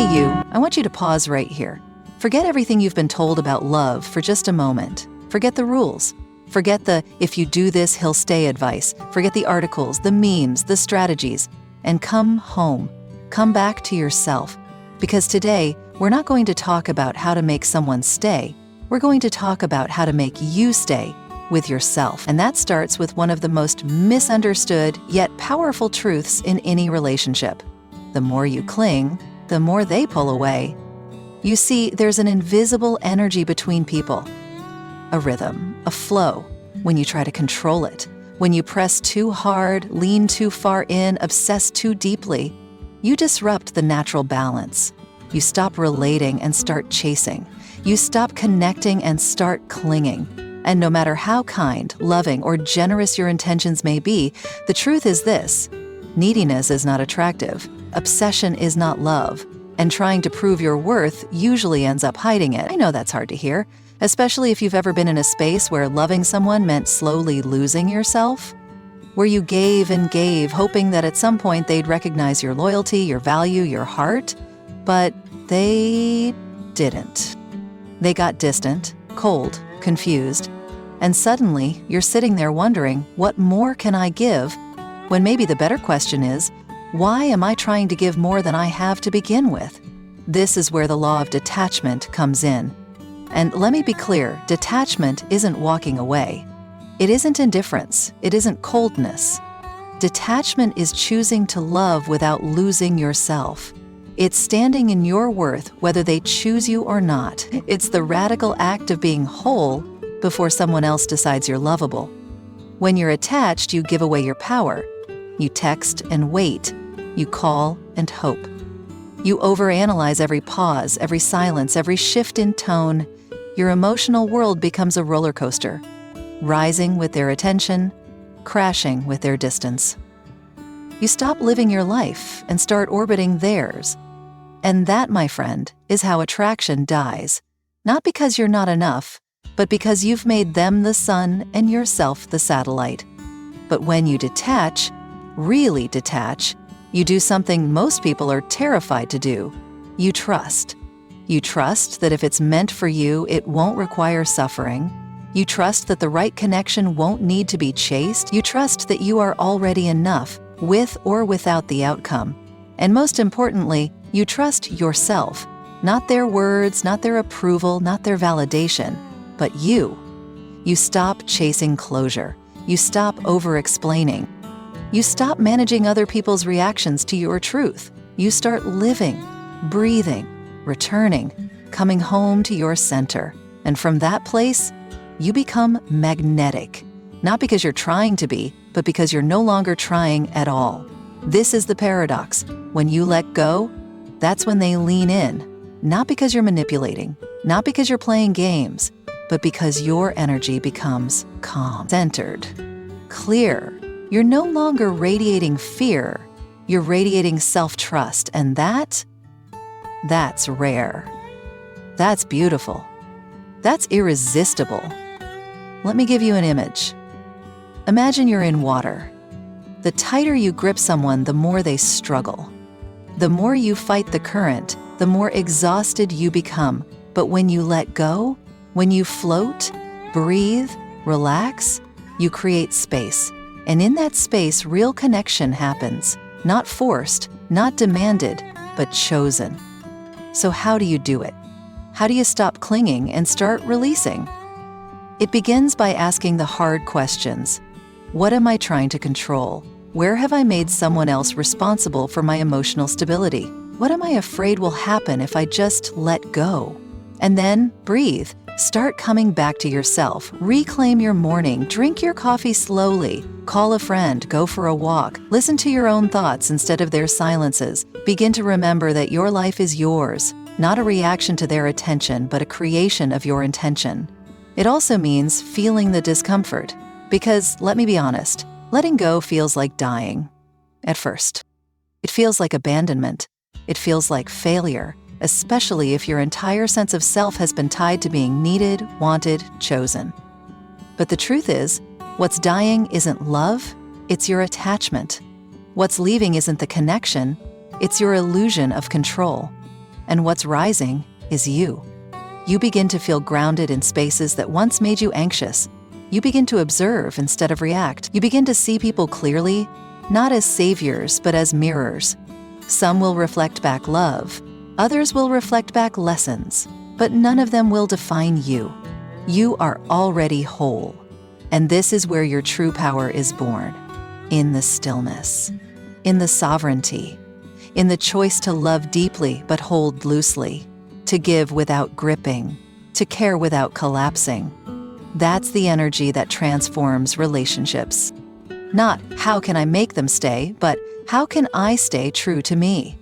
Hey you, I want you to pause right here. Forget everything you've been told about love for just a moment. Forget the rules. Forget the "if you do this, he'll stay" advice. Forget the articles, the memes, the strategies. And come home. Come back to yourself. Because today, we're not going to talk about how to make someone stay. We're going to talk about how to make you stay with yourself. And that starts with one of the most misunderstood yet powerful truths in any relationship. The more you cling, the more they pull away. You see, there's an invisible energy between people. A rhythm, a flow, when you try to control it. When you press too hard, lean too far in, obsess too deeply, you disrupt the natural balance. You stop relating and start chasing. You stop connecting and start clinging. And no matter how kind, loving, or generous your intentions may be, the truth is this: neediness is not attractive, obsession is not love, and trying to prove your worth usually ends up hiding it. I know that's hard to hear, especially if you've ever been in a space where loving someone meant slowly losing yourself, where you gave and gave, hoping that at some point they'd recognize your loyalty, your value, your heart, but they didn't. They got distant, cold, confused, and suddenly you're sitting there wondering, what more can I give? When maybe the better question is, why am I trying to give more than I have to begin with? This is where the law of detachment comes in. And let me be clear, detachment isn't walking away. It isn't indifference. It isn't coldness. Detachment is choosing to love without losing yourself. It's standing in your worth whether they choose you or not. It's the radical act of being whole before someone else decides you're lovable. When you're attached, you give away your power. You text and wait. You call and hope. You overanalyze every pause, every silence, every shift in tone. Your emotional world becomes a roller coaster, rising with their attention, crashing with their distance. You stop living your life and start orbiting theirs. And that, my friend, is how attraction dies. Not because you're not enough, but because you've made them the sun and yourself the satellite. But when you detach, really detach, you do something most people are terrified to do. You trust. You trust that if it's meant for you, it won't require suffering. You trust that the right connection won't need to be chased. You trust that you are already enough, with or without the outcome. And most importantly, you trust yourself, not their words, not their approval, not their validation, but you. You stop chasing closure. You stop over-explaining. You stop managing other people's reactions to your truth. You start living, breathing, returning, coming home to your center. And from that place, you become magnetic. Not because you're trying to be, but because you're no longer trying at all. This is the paradox. When you let go, that's when they lean in. Not because you're manipulating, not because you're playing games, but because your energy becomes calm, centered, clear. You're no longer radiating fear, you're radiating self-trust, and that's rare. That's beautiful. That's irresistible. Let me give you an image. Imagine you're in water. The tighter you grip someone, the more they struggle. The more you fight the current, the more exhausted you become. But when you let go, when you float, breathe, relax, you create space. And in that space, real connection happens. Not forced, not demanded, but chosen. So how do you do it? How do you stop clinging and start releasing? It begins by asking the hard questions. What am I trying to control? Where have I made someone else responsible for my emotional stability? What am I afraid will happen if I just let go? And then breathe. Start coming back to yourself. Reclaim your morning. Drink your coffee slowly. Call a friend. Go for a walk. Listen to your own thoughts instead of their silences. Begin to remember that your life is yours, not a reaction to their attention, but a creation of your intention. It also means feeling the discomfort. Because, let me be honest, letting go feels like dying. At first. It feels like abandonment. It feels like failure, especially if your entire sense of self has been tied to being needed, wanted, chosen. But the truth is, what's dying isn't love, it's your attachment. What's leaving isn't the connection, it's your illusion of control. and what's rising is you. You begin to feel grounded in spaces that once made you anxious. You begin to observe instead of react. You begin to see people clearly, not as saviors, but as mirrors. Some will reflect back love, others will reflect back lessons, but none of them will define you. You are already whole, and this is where your true power is born. In the stillness, in the sovereignty, in the choice to love deeply but hold loosely, to give without gripping, to care without collapsing. That's the energy that transforms relationships. Not how can I make them stay, but how can I stay true to me?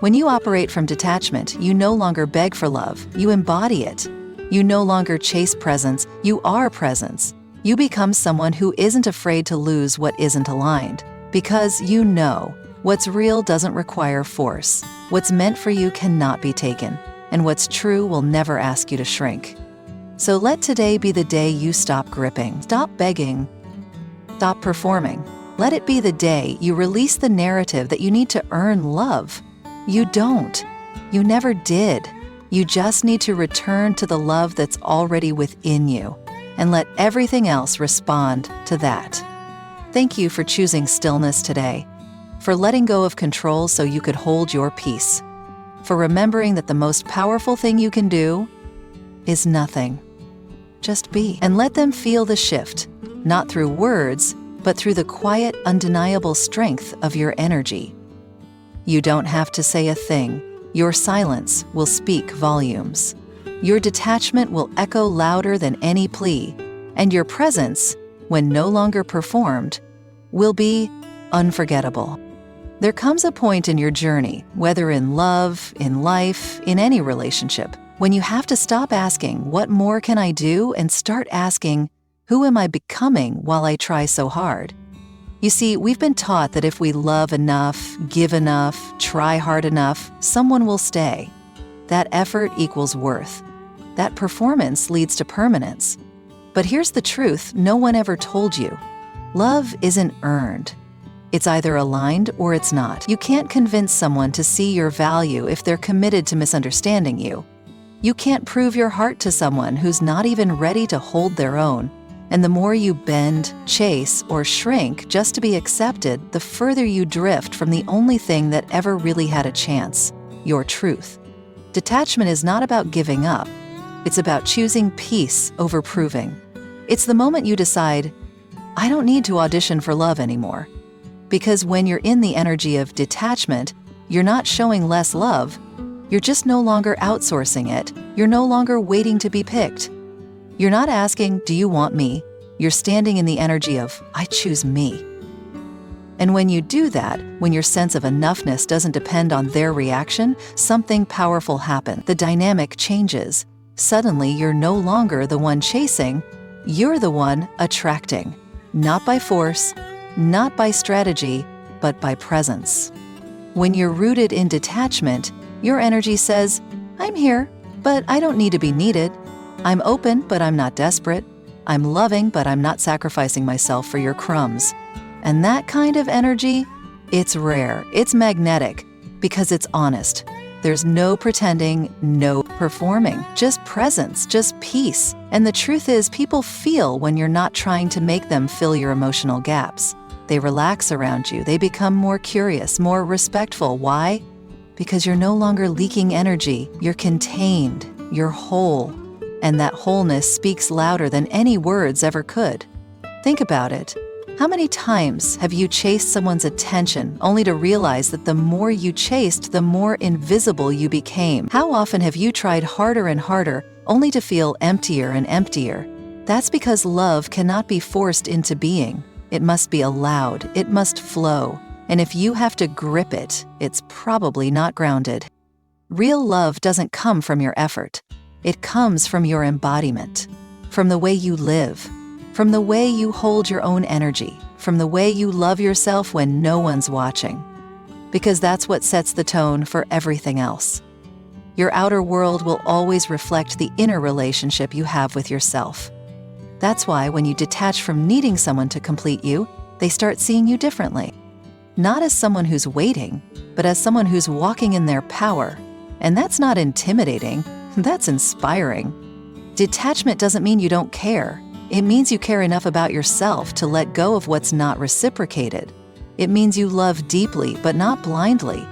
When you operate from detachment, you no longer beg for love, you embody it. You no longer chase presence, you are presence. You become someone who isn't afraid to lose what isn't aligned, because you know what's real doesn't require force. What's meant for you cannot be taken, and what's true will never ask you to shrink. So let today be the day you stop gripping, stop begging, stop performing. Let it be the day you release the narrative that you need to earn love. You don't. You never did. You just need to return to the love that's already within you and let everything else respond to that. Thank you for choosing stillness today, for letting go of control so you could hold your peace, for remembering that the most powerful thing you can do is nothing. Just be, and let them feel the shift, not through words, but through the quiet, undeniable strength of your energy. You don't have to say a thing. Your silence will speak volumes. Your detachment will echo louder than any plea, and your presence, when no longer performed, will be unforgettable. There comes a point in your journey, whether in love, in life, in any relationship, when you have to stop asking, what more can I do, and start asking, who am I becoming while I try so hard? You see, we've been taught that if we love enough, give enough, try hard enough, someone will stay. That effort equals worth. That performance leads to permanence. But here's the truth no one ever told you. Love isn't earned. It's either aligned or it's not. You can't convince someone to see your value if they're committed to misunderstanding you. You can't prove your heart to someone who's not even ready to hold their own. And the more you bend, chase, or shrink just to be accepted, the further you drift from the only thing that ever really had a chance, your truth. Detachment is not about giving up. It's about choosing peace over proving. It's the moment you decide, I don't need to audition for love anymore. Because when you're in the energy of detachment, you're not showing less love. You're just no longer outsourcing it. You're no longer waiting to be picked. You're not asking, do you want me? You're standing in the energy of, I choose me. And when you do that, when your sense of enoughness doesn't depend on their reaction, something powerful happens. The dynamic changes. Suddenly, you're no longer the one chasing, you're the one attracting. Not by force, not by strategy, but by presence. When you're rooted in detachment, your energy says, I'm here, but I don't need to be needed. I'm open, but I'm not desperate. I'm loving, but I'm not sacrificing myself for your crumbs. And that kind of energy, it's rare, it's magnetic, because it's honest. There's no pretending, no performing, just presence, just peace. And the truth is, people feel when you're not trying to make them fill your emotional gaps. They relax around you. They become more curious, more respectful. Why? Because you're no longer leaking energy. You're contained. You're whole. And that wholeness speaks louder than any words ever could. Think about it. How many times have you chased someone's attention only to realize that the more you chased, the more invisible you became? How often have you tried harder and harder only to feel emptier and emptier? That's because love cannot be forced into being. It must be allowed. It must flow. And if you have to grip it, it's probably not grounded. Real love doesn't come from your effort. It comes from your embodiment, from the way you live, from the way you hold your own energy, from the way you love yourself when no one's watching. Because that's what sets the tone for everything else. Your outer world will always reflect the inner relationship you have with yourself. That's why when you detach from needing someone to complete you, they start seeing you differently. Not as someone who's waiting, but as someone who's walking in their power. And that's not intimidating, that's inspiring. Detachment doesn't mean you don't care. It means you care enough about yourself to let go of what's not reciprocated. It means you love deeply, but not blindly.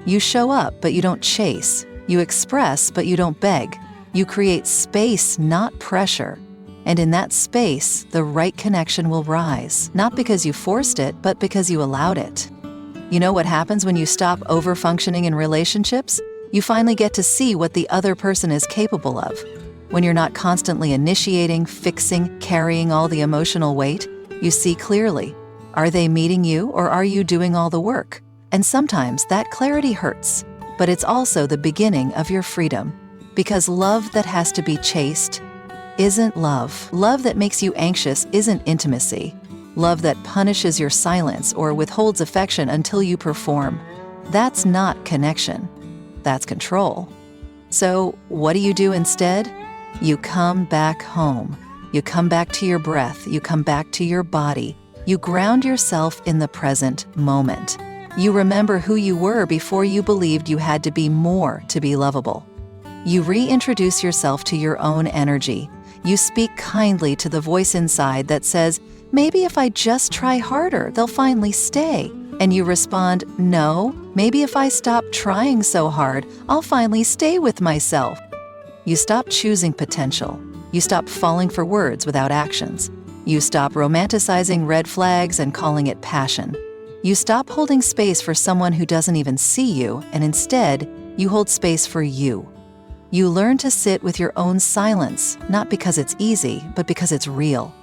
You show up, but you don't chase. You express, but you don't beg. You create space, not pressure. And in that space, the right connection will rise, not because you forced it, but because you allowed it. You know what happens when you stop over-functioning in relationships? You finally get to see what the other person is capable of. When you're not constantly initiating, fixing, carrying all the emotional weight, you see clearly. Are they meeting you, or are you doing all the work? And sometimes that clarity hurts, but it's also the beginning of your freedom. Because love that has to be chased isn't love. Love that makes you anxious isn't intimacy. Love that punishes your silence or withholds affection until you perform. That's not connection. That's control. So what do you do instead? You come back home. You come back to your breath. You come back to your body. You ground yourself in the present moment. You remember who you were before you believed you had to be more to be lovable. You reintroduce yourself to your own energy. You speak kindly to the voice inside that says, maybe if I just try harder, they'll finally stay. And you respond, no, maybe if I stop trying so hard, I'll finally stay with myself. You stop choosing potential. You stop falling for words without actions. You stop romanticizing red flags and calling it passion. You stop holding space for someone who doesn't even see you, and instead, you hold space for you. You learn to sit with your own silence, not because it's easy, but because it's real.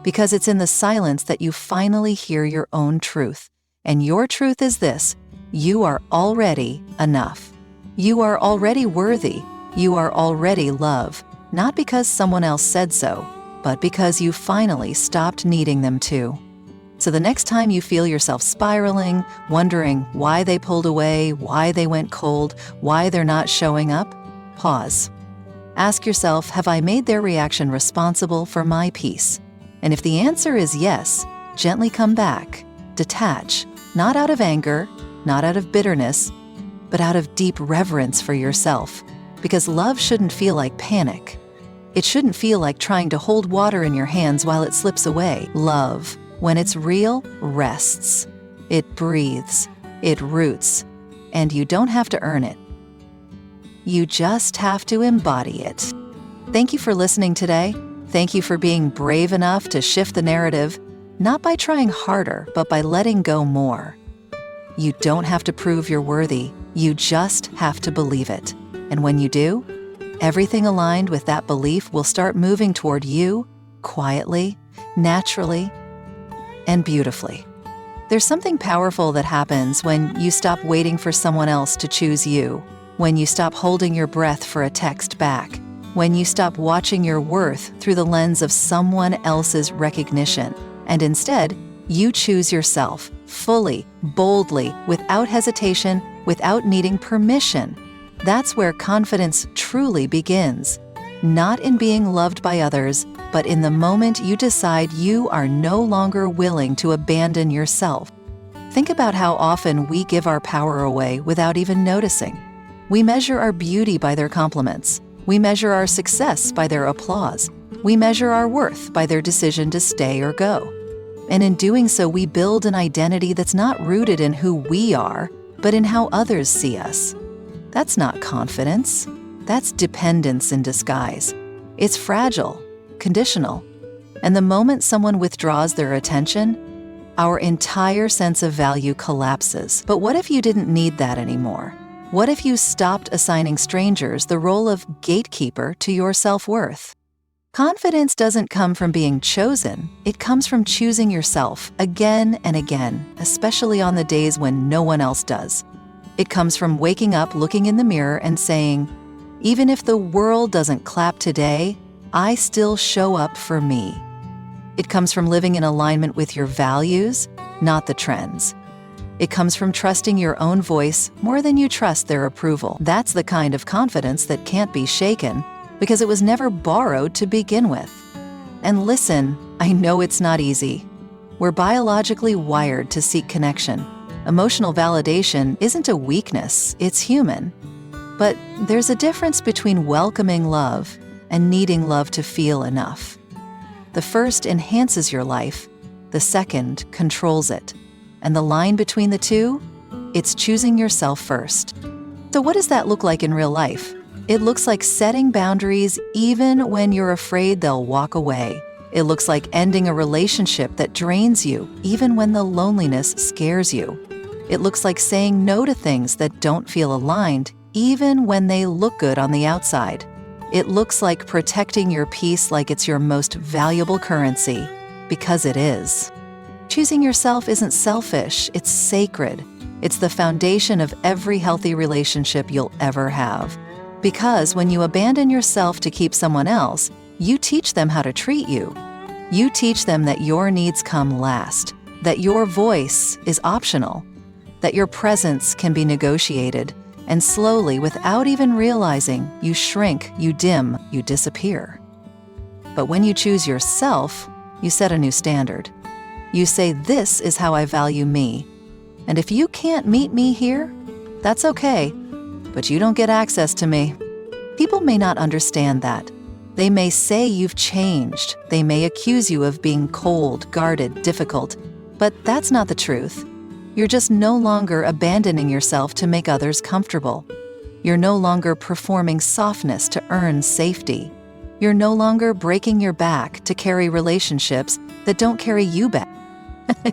Because it's in the silence that you finally hear your own truth. And your truth is this: you are already enough. You are already worthy. You are already love, not because someone else said so, but because you finally stopped needing them to. So the next time you feel yourself spiraling, wondering why they pulled away, why they went cold, why they're not showing up, pause. Ask yourself, have I made their reaction responsible for my peace? And if the answer is yes, gently come back. Detach, not out of anger, not out of bitterness, but out of deep reverence for yourself. Because love shouldn't feel like panic. It shouldn't feel like trying to hold water in your hands while it slips away. Love, when it's real, rests. It breathes. It roots. And you don't have to earn it. You just have to embody it. Thank you for listening today. Thank you for being brave enough to shift the narrative, not by trying harder, but by letting go more. You don't have to prove you're worthy. You just have to believe it. And when you do, everything aligned with that belief will start moving toward you, quietly, naturally, and beautifully. There's something powerful that happens when you stop waiting for someone else to choose you, when you stop holding your breath for a text back, when you stop watching your worth through the lens of someone else's recognition, and instead, you choose yourself, fully, boldly, without hesitation, without needing permission. That's where confidence truly begins. Not in being loved by others, but in the moment you decide you are no longer willing to abandon yourself. Think about how often we give our power away without even noticing. We measure our beauty by their compliments. We measure our success by their applause. We measure our worth by their decision to stay or go. And in doing so, we build an identity that's not rooted in who we are, but in how others see us. That's not confidence. That's dependence in disguise. It's fragile, conditional. And the moment someone withdraws their attention, our entire sense of value collapses. But what if you didn't need that anymore? What if you stopped assigning strangers the role of gatekeeper to your self-worth? Confidence doesn't come from being chosen. It comes from choosing yourself again and again, especially on the days when no one else does. It comes from waking up, looking in the mirror, and saying, even if the world doesn't clap today, I still show up for me. It comes from living in alignment with your values, not the trends. It comes from trusting your own voice more than you trust their approval. That's the kind of confidence that can't be shaken because it was never borrowed to begin with. And listen, I know it's not easy. We're biologically wired to seek connection. Emotional validation isn't a weakness, it's human. But there's a difference between welcoming love and needing love to feel enough. The first enhances your life, the second controls it. And the line between the two? It's choosing yourself first. So what does that look like in real life? It looks like setting boundaries even when you're afraid they'll walk away. It looks like ending a relationship that drains you, even when the loneliness scares you. It looks like saying no to things that don't feel aligned, even when they look good on the outside. It looks like protecting your peace like it's your most valuable currency, because it is. Choosing yourself isn't selfish, it's sacred. It's the foundation of every healthy relationship you'll ever have. Because when you abandon yourself to keep someone else, you teach them how to treat you. You teach them that your needs come last, that your voice is optional, that your presence can be negotiated, and slowly, without even realizing, you shrink, you dim, you disappear. But when you choose yourself, you set a new standard. You say, "This is how I value me. And if you can't meet me here, that's okay, but you don't get access to me." People may not understand that. They may say you've changed. They may accuse you of being cold, guarded, difficult. But that's not the truth. You're just no longer abandoning yourself to make others comfortable. You're no longer performing softness to earn safety. You're no longer breaking your back to carry relationships that don't carry you back.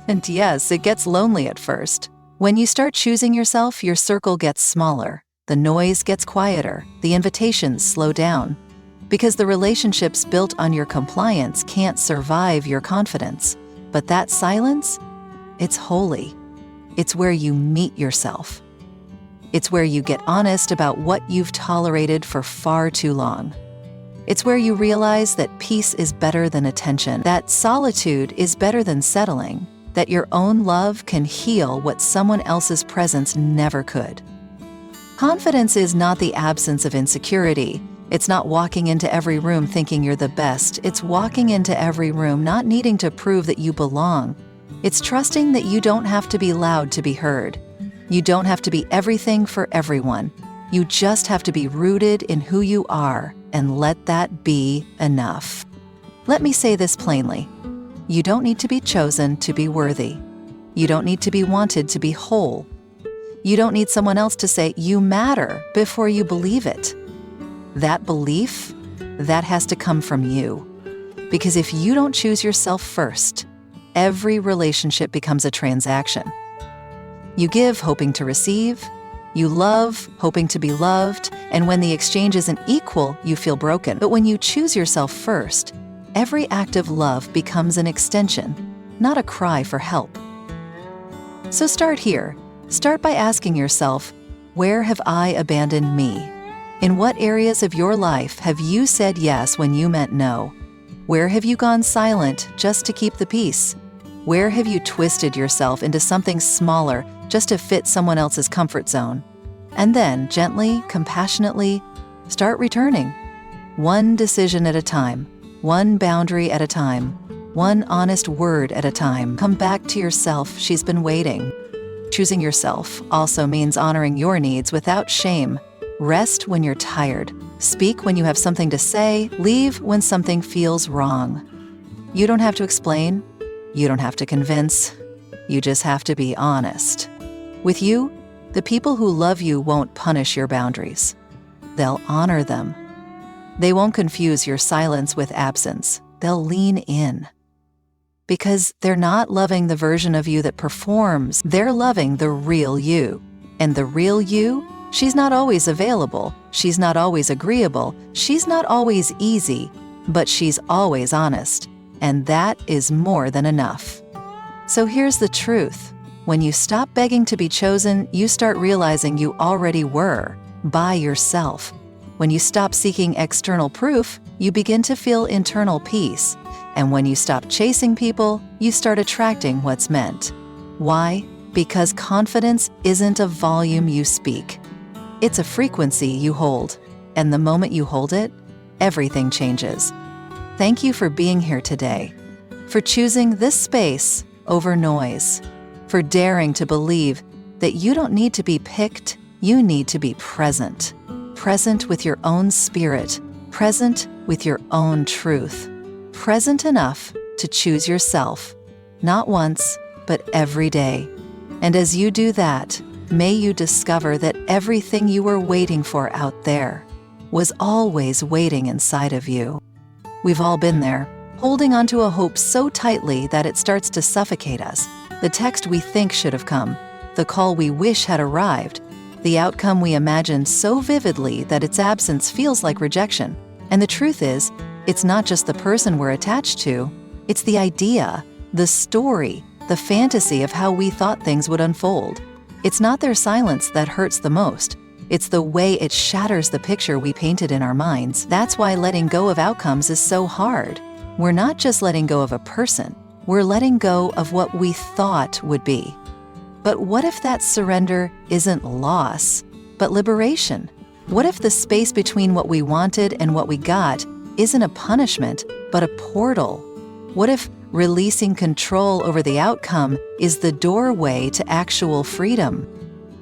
And yes, it gets lonely at first. When you start choosing yourself, your circle gets smaller. The noise gets quieter. The invitations slow down. Because the relationships built on your compliance can't survive your confidence. But that silence, it's holy. It's where you meet yourself. It's where you get honest about what you've tolerated for far too long. It's where you realize that peace is better than attention, that solitude is better than settling, that your own love can heal what someone else's presence never could. Confidence is not the absence of insecurity. It's not walking into every room thinking you're the best. It's walking into every room not needing to prove that you belong. It's trusting that you don't have to be loud to be heard. You don't have to be everything for everyone. You just have to be rooted in who you are, and let that be enough. Let me say this plainly. You don't need to be chosen to be worthy. You don't need to be wanted to be whole. You don't need someone else to say you matter before you believe it. That belief, that has to come from you. Because if you don't choose yourself first, every relationship becomes a transaction. You give hoping to receive, you love hoping to be loved, and when the exchange isn't equal, you feel broken. But when you choose yourself first, every act of love becomes an extension, not a cry for help. So start here. Start by asking yourself, where have I abandoned me? In what areas of your life have you said yes when you meant no? Where have you gone silent just to keep the peace? Where have you twisted yourself into something smaller just to fit someone else's comfort zone? And then, gently, compassionately, start returning. One decision at a time, one boundary at a time, one honest word at a time. Come back to yourself. She's been waiting. Choosing yourself also means honoring your needs without shame. Rest when you're tired. Speak when you have something to say. Leave when something feels wrong. You don't have to explain. You don't have to convince. You just have to be honest. With you, the people who love you won't punish your boundaries. They'll honor them. They won't confuse your silence with absence. They'll lean in. Because they're not loving the version of you that performs. They're loving the real you. And the real you, she's not always available. She's not always agreeable. She's not always easy. But she's always honest. And that is more than enough. So here's the truth. When you stop begging to be chosen, you start realizing you already were, by yourself. When you stop seeking external proof, you begin to feel internal peace. And when you stop chasing people, you start attracting what's meant. Why? Because confidence isn't a volume you speak. It's a frequency you hold. And the moment you hold it, everything changes. Thank you for being here today, for choosing this space over noise, for daring to believe that you don't need to be picked, you need to be present. present with your own spirit, present with your own truth, present enough to choose yourself, not once, but every day. And as you do that, may you discover that everything you were waiting for out there was always waiting inside of you. We've all been there, holding onto a hope so tightly that it starts to suffocate us. The text we think should have come, the call we wish had arrived, the outcome we imagined so vividly that its absence feels like rejection. And the truth is, it's not just the person we're attached to, it's the idea, the story, the fantasy of how we thought things would unfold. It's not their silence that hurts the most. It's the way it shatters the picture we painted in our minds. That's why letting go of outcomes is so hard. We're not just letting go of a person, we're letting go of what we thought would be. But what if that surrender isn't loss, but liberation? What if the space between what we wanted and what we got isn't a punishment, but a portal? What if releasing control over the outcome is the doorway to actual freedom?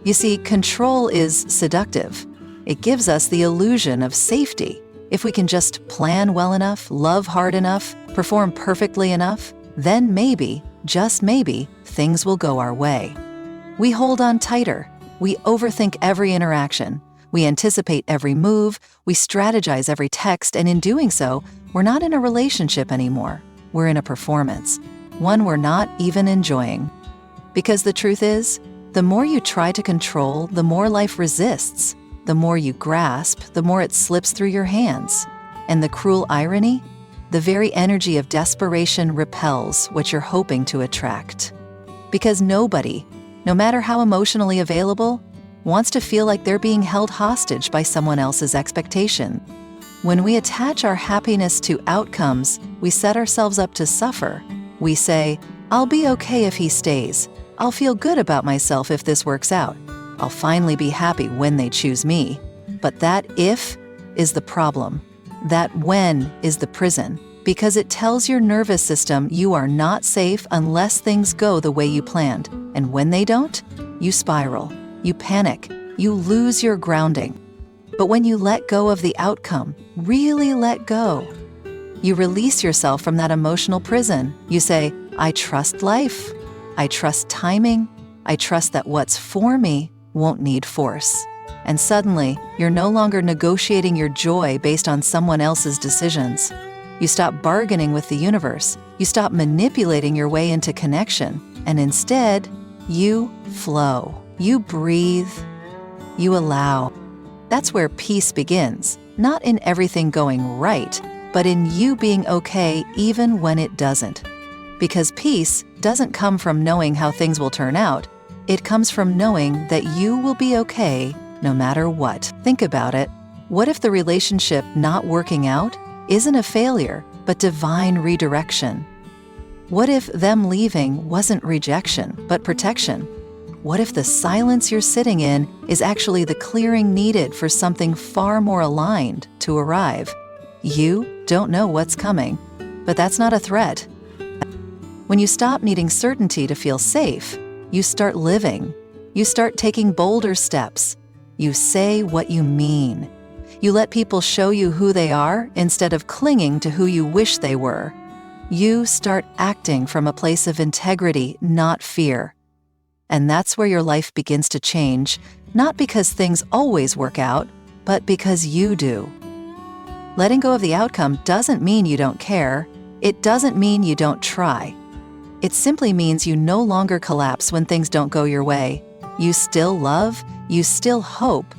You see, control is seductive. It gives us the illusion of safety. If we can just plan well enough, love hard enough, perform perfectly enough, then maybe, just maybe, things will go our way. We hold on tighter. We overthink every interaction. We anticipate every move. We strategize every text, and in doing so, we're not in a relationship anymore. We're in a performance, one we're not even enjoying. Because the truth is, the more you try to control, the more life resists. The more you grasp, the more it slips through your hands. And the cruel irony? The very energy of desperation repels what you're hoping to attract. Because nobody, no matter how emotionally available, wants to feel like they're being held hostage by someone else's expectation. When we attach our happiness to outcomes, we set ourselves up to suffer. We say, I'll be okay if he stays. I'll feel good about myself if this works out. I'll finally be happy when they choose me. But that if is the problem. That when is the prison. Because it tells your nervous system you are not safe unless things go the way you planned. And when they don't, you spiral, you panic, you lose your grounding. But when you let go of the outcome, really let go, you release yourself from that emotional prison. You say, I trust life. I trust timing. I trust that what's for me won't need force. And suddenly, you're no longer negotiating your joy based on someone else's decisions. You stop bargaining with the universe. You stop manipulating your way into connection. And instead, you flow. You breathe. You allow. That's where peace begins. Not in everything going right, but in you being okay even when it doesn't. Because peace doesn't come from knowing how things will turn out. It comes from knowing that you will be okay no matter what. Think about it. What if the relationship not working out isn't a failure, but divine redirection? What if them leaving wasn't rejection, but protection? What if the silence you're sitting in is actually the clearing needed for something far more aligned to arrive? You don't know what's coming, but that's not a threat. When you stop needing certainty to feel safe, you start living. You start taking bolder steps. You say what you mean. You let people show you who they are instead of clinging to who you wish they were. You start acting from a place of integrity, not fear. And that's where your life begins to change, not because things always work out, but because you do. Letting go of the outcome doesn't mean you don't care. It doesn't mean you don't try. It simply means you no longer collapse when things don't go your way. You still love, you still hope,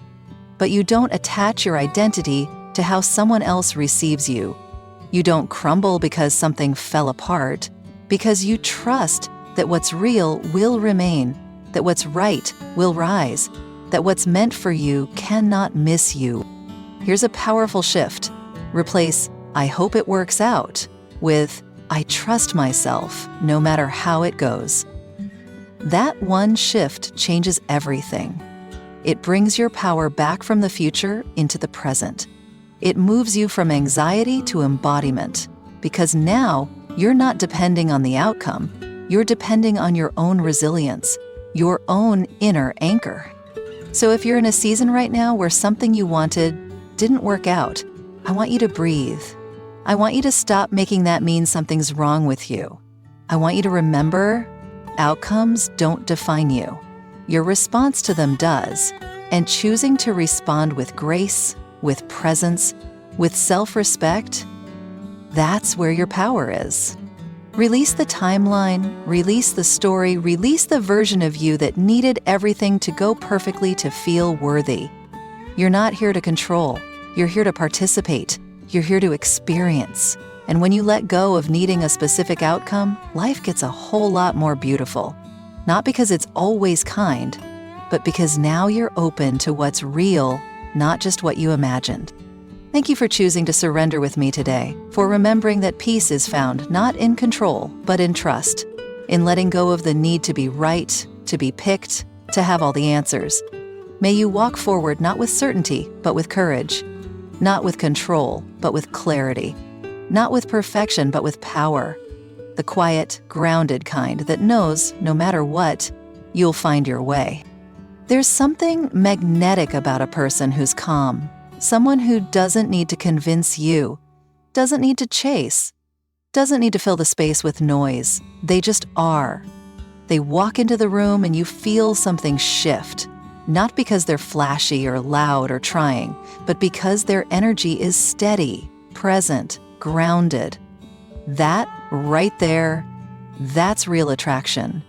but you don't attach your identity to how someone else receives you. You don't crumble because something fell apart, because you trust that what's real will remain, that what's right will rise, that what's meant for you cannot miss you. Here's a powerful shift. Replace, I hope it works out, with, I trust myself no matter how it goes. That one shift changes everything. It brings your power back from the future into the present. It moves you from anxiety to embodiment, because now you're not depending on the outcome, you're depending on your own resilience, your own inner anchor. So if you're in a season right now where something you wanted didn't work out, I want you to breathe. I want you to stop making that mean something's wrong with you. I want you to remember, outcomes don't define you. Your response to them does, and choosing to respond with grace, with presence, with self-respect, that's where your power is. Release the timeline, release the story, release the version of you that needed everything to go perfectly to feel worthy. You're not here to control. You're here to participate. You're here to experience. And when you let go of needing a specific outcome, life gets a whole lot more beautiful. Not because it's always kind, but because now you're open to what's real, not just what you imagined. Thank you for choosing to surrender with me today, for remembering that peace is found not in control, but in trust, in letting go of the need to be right, to be picked, to have all the answers. May you walk forward not with certainty, but with courage, not with control, but with clarity, not with perfection, but with power, the quiet, grounded kind that knows, no matter what, you'll find your way. There's something magnetic about a person who's calm, someone who doesn't need to convince you, doesn't need to chase, doesn't need to fill the space with noise. They just are. They walk into the room and you feel something shift, not because they're flashy or loud or trying, but because their energy is steady, present, grounded. That right there, that's real attraction.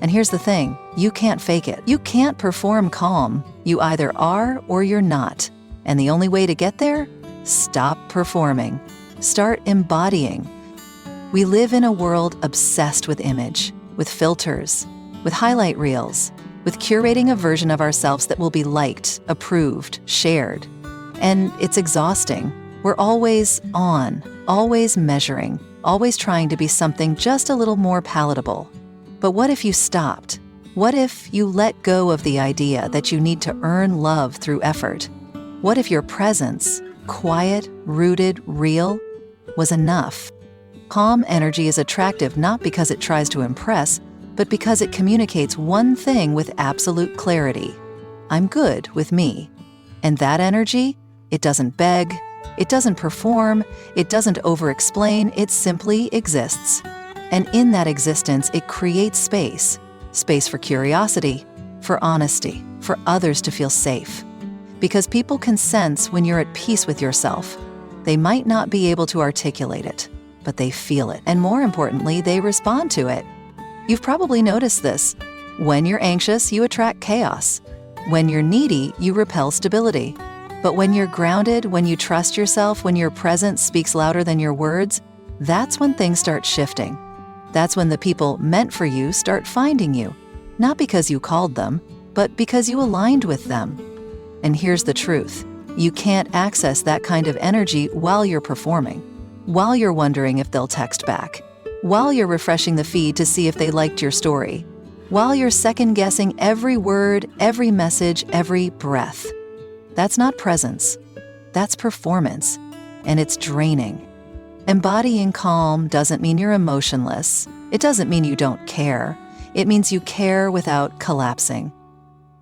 And here's the thing, you can't fake it. You can't perform calm. You either are or you're not. And the only way to get there? Stop performing. Start embodying. We live in a world obsessed with image, with filters, with highlight reels, with curating a version of ourselves that will be liked, approved, shared. And it's exhausting. We're always on, always measuring, always trying to be something just a little more palatable. But what if you stopped? What if you let go of the idea that you need to earn love through effort? What if your presence, quiet, rooted, real, was enough? Calm energy is attractive not because it tries to impress, but because it communicates one thing with absolute clarity. I'm good with me. And that energy, it doesn't beg, it doesn't perform, it doesn't over-explain, it simply exists. And in that existence, it creates space. Space for curiosity, for honesty, for others to feel safe. Because people can sense when you're at peace with yourself. They might not be able to articulate it, but they feel it. And more importantly, they respond to it. You've probably noticed this. When you're anxious, you attract chaos. When you're needy, you repel stability. But when you're grounded, when you trust yourself, when your presence speaks louder than your words, that's when things start shifting. That's when the people meant for you start finding you. Not because you called them, but because you aligned with them. And here's the truth. You can't access that kind of energy while you're performing, while you're wondering if they'll text back, while you're refreshing the feed to see if they liked your story, while you're second-guessing every word, every message, every breath. That's not presence. That's performance, and it's draining. Embodying calm doesn't mean you're emotionless. It doesn't mean you don't care. It means you care without collapsing.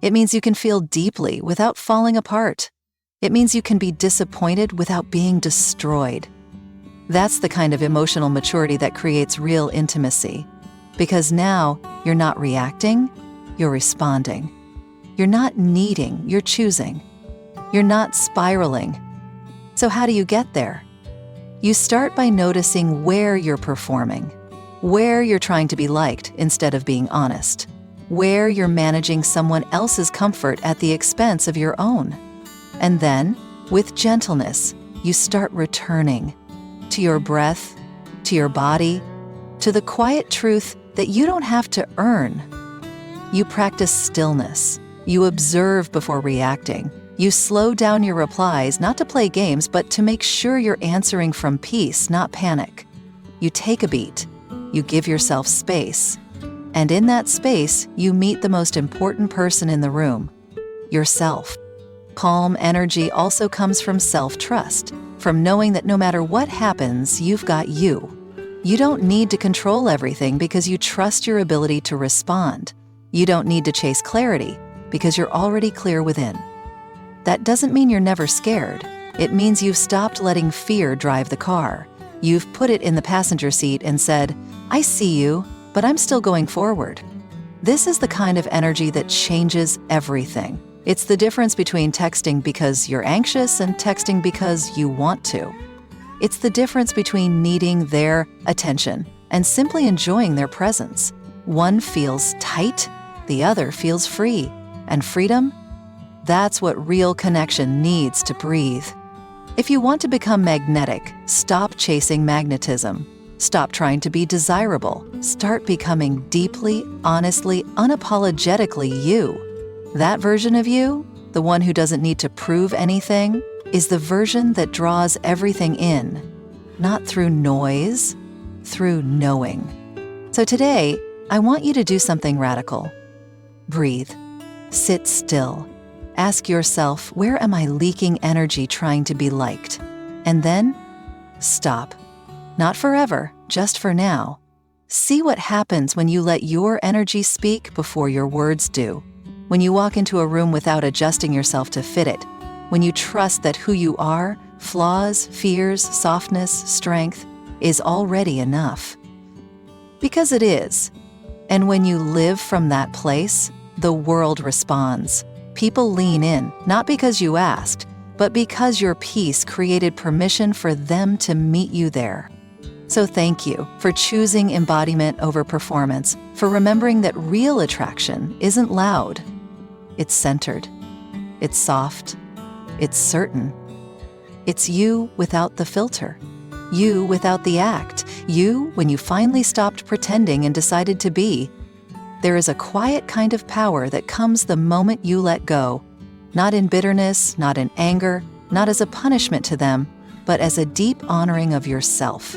It means you can feel deeply without falling apart. It means you can be disappointed without being destroyed. That's the kind of emotional maturity that creates real intimacy. Because now, you're not reacting, you're responding. You're not needing, you're choosing. You're not spiraling. So how do you get there? You start by noticing where you're performing, where you're trying to be liked instead of being honest, where you're managing someone else's comfort at the expense of your own. And then, with gentleness, you start returning to your breath, to your body, to the quiet truth that you don't have to earn. You practice stillness. You observe before reacting. You slow down your replies, not to play games, but to make sure you're answering from peace, not panic. You take a beat. You give yourself space. And in that space, you meet the most important person in the room, yourself. Calm energy also comes from self-trust, from knowing that no matter what happens, you've got you. You don't need to control everything because you trust your ability to respond. You don't need to chase clarity because you're already clear within. That doesn't mean you're never scared. It means you've stopped letting fear drive the car. You've put it in the passenger seat and said, I see you, but I'm still going forward. This is the kind of energy that changes everything. It's the difference between texting because you're anxious and texting because you want to. It's the difference between needing their attention and simply enjoying their presence. One feels tight, the other feels free. And freedom? That's what real connection needs to breathe. If you want to become magnetic, stop chasing magnetism. Stop trying to be desirable. Start becoming deeply, honestly, unapologetically you. That version of you, the one who doesn't need to prove anything, is the version that draws everything in, not through noise, through knowing. So today, I want you to do something radical. Breathe. Sit still. Ask yourself, where am I leaking energy trying to be liked? And then, stop. Not forever, just for now. See what happens when you let your energy speak before your words do. When you walk into a room without adjusting yourself to fit it. When you trust that who you are, flaws, fears, softness, strength, is already enough. Because it is. And when you live from that place, the world responds. People lean in, not because you asked, but because your peace created permission for them to meet you there. So thank you for choosing embodiment over performance, for remembering that real attraction isn't loud. It's centered. It's soft. It's certain. It's you without the filter. You without the act. You when you finally stopped pretending and decided to be. There is a quiet kind of power that comes the moment you let go, not in bitterness, not in anger, not as a punishment to them, but as a deep honoring of yourself.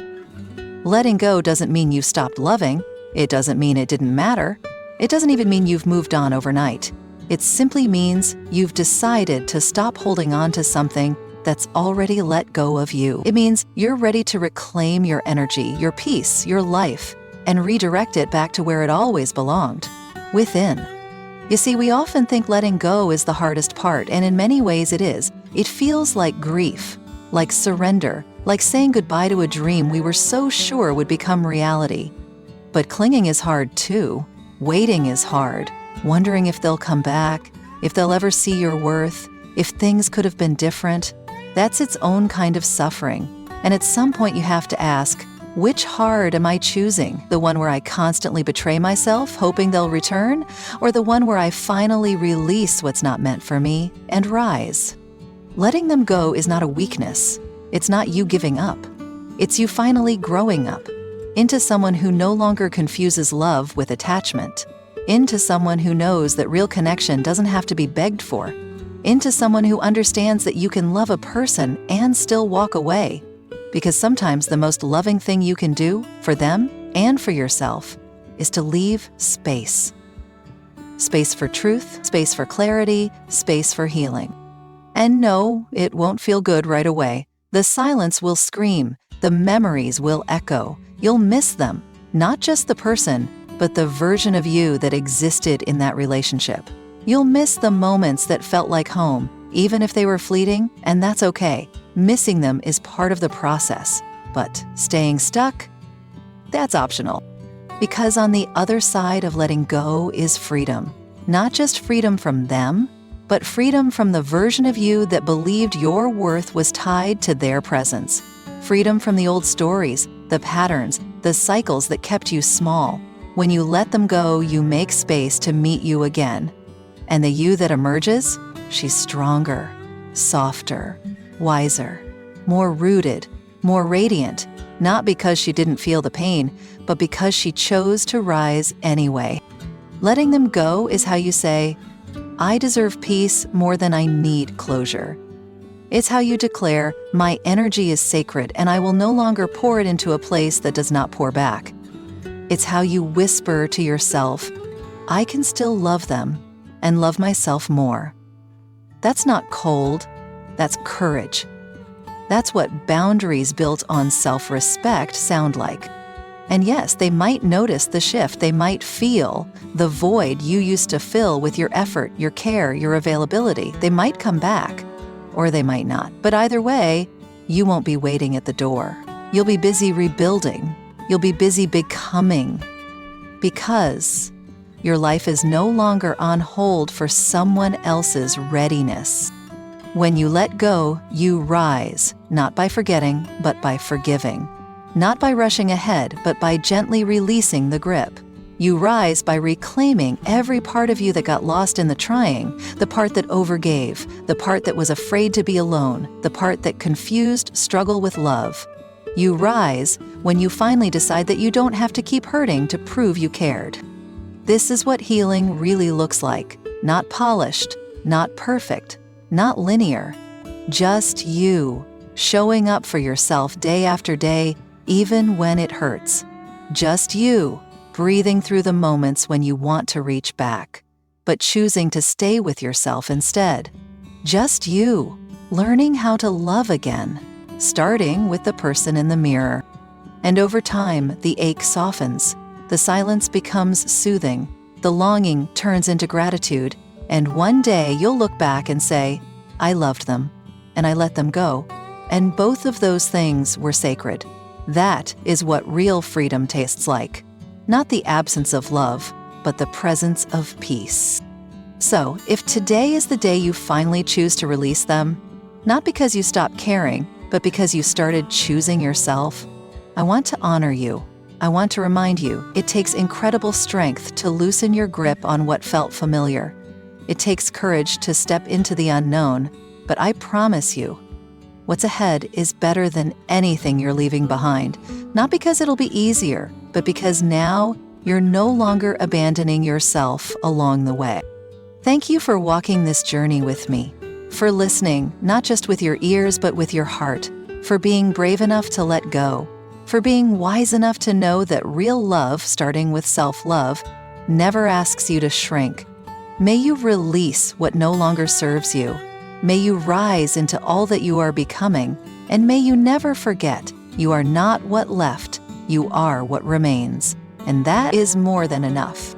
Letting go doesn't mean you stopped loving. It doesn't mean it didn't matter. It doesn't even mean you've moved on overnight. It simply means you've decided to stop holding on to something that's already let go of you. It means you're ready to reclaim your energy, your peace, your life, and redirect it back to where it always belonged, within. You see, we often think letting go is the hardest part, and in many ways it is. It feels like grief, like surrender, like saying goodbye to a dream we were so sure would become reality. But clinging is hard too. Waiting is hard. Wondering if they'll come back, if they'll ever see your worth, if things could have been different. That's its own kind of suffering. And at some point you have to ask, which hard am I choosing? The one where I constantly betray myself, hoping they'll return? Or the one where I finally release what's not meant for me and rise? Letting them go is not a weakness. It's not you giving up. It's you finally growing up into someone who no longer confuses love with attachment, into someone who knows that real connection doesn't have to be begged for, into someone who understands that you can love a person and still walk away. Because sometimes the most loving thing you can do for them and for yourself is to leave space. Space for truth, space for clarity, space for healing. And no, it won't feel good right away. The silence will scream. The memories will echo. You'll miss them, not just the person, but the version of you that existed in that relationship. You'll miss the moments that felt like home, even if they were fleeting, and that's okay. Missing them is part of the process, but staying stuck, that's optional. Because on the other side of letting go is freedom. Not just freedom from them, but freedom from the version of you that believed your worth was tied to their presence. Freedom from the old stories, the patterns, the cycles that kept you small. When you let them go, you make space to meet you again. And the you that emerges, she's stronger, softer, wiser, more rooted, more radiant, not because she didn't feel the pain, but because she chose to rise anyway. Letting them go is how you say, I deserve peace more than I need closure. It's how you declare, my energy is sacred and I will no longer pour it into a place that does not pour back. It's how you whisper to yourself, I can still love them and love myself more. That's not cold, that's courage. That's what boundaries built on self-respect sound like. And yes, they might notice the shift. They might feel the void you used to fill with your effort, your care, your availability. They might come back, or they might not. But either way, you won't be waiting at the door. You'll be busy rebuilding. You'll be busy becoming. Because your life is no longer on hold for someone else's readiness. When you let go, you rise, not by forgetting, but by forgiving. Not by rushing ahead, but by gently releasing the grip. You rise by reclaiming every part of you that got lost in the trying, the part that overgave, the part that was afraid to be alone, the part that confused struggle with love. You rise when you finally decide that you don't have to keep hurting to prove you cared. This is what healing really looks like. Not polished, not perfect, not linear. Just you, showing up for yourself day after day, even when it hurts. Just you, breathing through the moments when you want to reach back, but choosing to stay with yourself instead. Just you, learning how to love again, starting with the person in the mirror. And over time, the ache softens, the silence becomes soothing, the longing turns into gratitude, and one day you'll look back and say, I loved them, and I let them go, and both of those things were sacred. That is what real freedom tastes like. Not the absence of love, but the presence of peace. So, if today is the day you finally choose to release them, not because you stopped caring, but because you started choosing yourself, I want to honor you. I want to remind you, it takes incredible strength to loosen your grip on what felt familiar. It takes courage to step into the unknown, but I promise you, what's ahead is better than anything you're leaving behind, not because it'll be easier, but because now you're no longer abandoning yourself along the way. Thank you for walking this journey with me, for listening, not just with your ears, but with your heart, for being brave enough to let go, for being wise enough to know that real love, starting with self-love, never asks you to shrink. May you release what no longer serves you. May you rise into all that you are becoming, and may you never forget you are not what left, you are what remains, and that is more than enough.